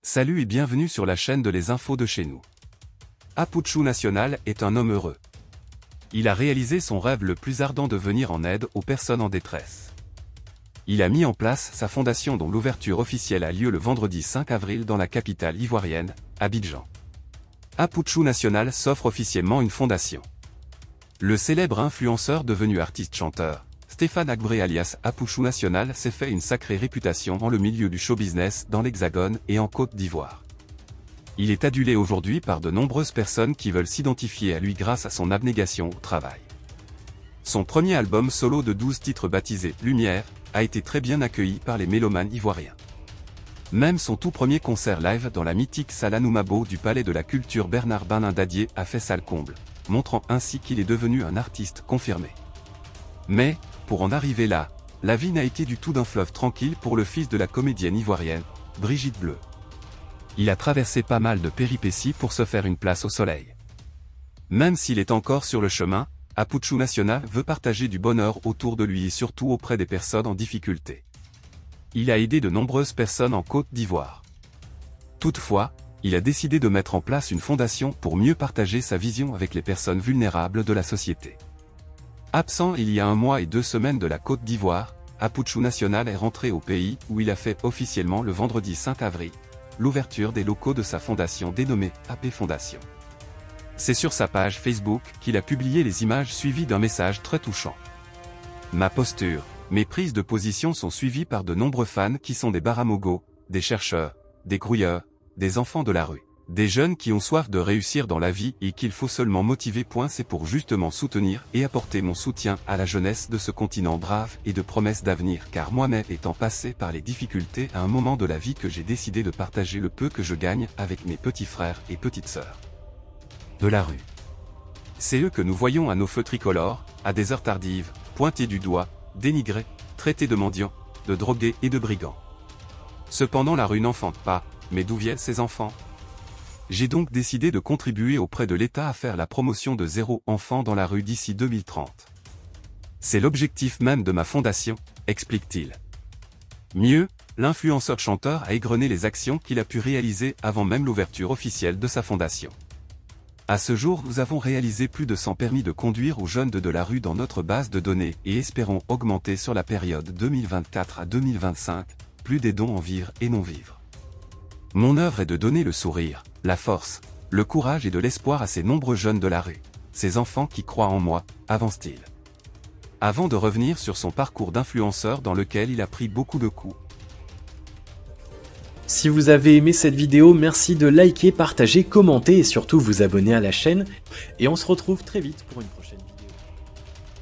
Salut et bienvenue sur la chaîne de Les Infos de chez nous. Apuchu National est un homme heureux. Il a réalisé son rêve le plus ardent de venir en aide aux personnes en détresse. Il a mis en place sa fondation dont l'ouverture officielle a lieu le vendredi 5 avril dans la capitale ivoirienne, Abidjan. Apuchu National s'offre officiellement une fondation. Le célèbre influenceur devenu artiste-chanteur, Stéphane Agbré alias Apuchu National s'est fait une sacrée réputation dans le milieu du show-business dans l'Hexagone et en Côte d'Ivoire. Il est adulé aujourd'hui par de nombreuses personnes qui veulent s'identifier à lui grâce à son abnégation au travail. Son premier album solo de 12 titres baptisé « Lumière » a été très bien accueilli par les mélomanes ivoiriens. Même son tout premier concert live dans la mythique salle Anoumabo du Palais de la Culture Bernard Benin Dadier a fait salle comble, montrant ainsi qu'il est devenu un artiste confirmé. Mais, pour en arriver là, la vie n'a été du tout d'un fleuve tranquille pour le fils de la comédienne ivoirienne, Brigitte Bleu. Il a traversé pas mal de péripéties pour se faire une place au soleil. Même s'il est encore sur le chemin, Apuchu National veut partager du bonheur autour de lui et surtout auprès des personnes en difficulté. Il a aidé de nombreuses personnes en Côte d'Ivoire. Toutefois, il a décidé de mettre en place une fondation pour mieux partager sa vision avec les personnes vulnérables de la société. Absent il y a 1 mois et 2 semaines de la Côte d'Ivoire, Apuchu National est rentré au pays où il a fait officiellement le vendredi 5 avril, l'ouverture des locaux de sa fondation dénommée AP Fondation. C'est sur sa page Facebook qu'il a publié les images suivies d'un message très touchant. Ma posture, mes prises de position sont suivies par de nombreux fans qui sont des baramogos, des chercheurs, des grouilleurs, des enfants de la rue. Des jeunes qui ont soif de réussir dans la vie et qu'il faut seulement motiver. C'est pour justement soutenir et apporter mon soutien à la jeunesse de ce continent brave et de promesses d'avenir car moi-même étant passé par les difficultés à un moment de la vie que j'ai décidé de partager le peu que je gagne avec mes petits frères et petites sœurs de la rue. C'est eux que nous voyons à nos feux tricolores, à des heures tardives, pointés du doigt, dénigrés, traités de mendiants, de drogués et de brigands. Cependant la rue n'enfante pas, mais d'où viennent ces enfants ? J'ai donc décidé de contribuer auprès de l'État à faire la promotion de 0 enfant dans la rue d'ici 2030. C'est l'objectif même de ma fondation, explique-t-il. Mieux, l'influenceur chanteur a égrené les actions qu'il a pu réaliser avant même l'ouverture officielle de sa fondation. À ce jour, nous avons réalisé plus de 100 permis de conduire aux jeunes de la rue dans notre base de données et espérons augmenter sur la période 2024 à 2025, plus des dons en vivre et non-vivre. Mon œuvre est de donner le sourire, la force, le courage et de l'espoir à ces nombreux jeunes de la rue, ces enfants qui croient en moi, avance-t-il. Avant de revenir sur son parcours d'influenceur dans lequel il a pris beaucoup de coups. Si vous avez aimé cette vidéo, merci de liker, partager, commenter et surtout vous abonner à la chaîne. Et on se retrouve très vite pour une prochaine vidéo.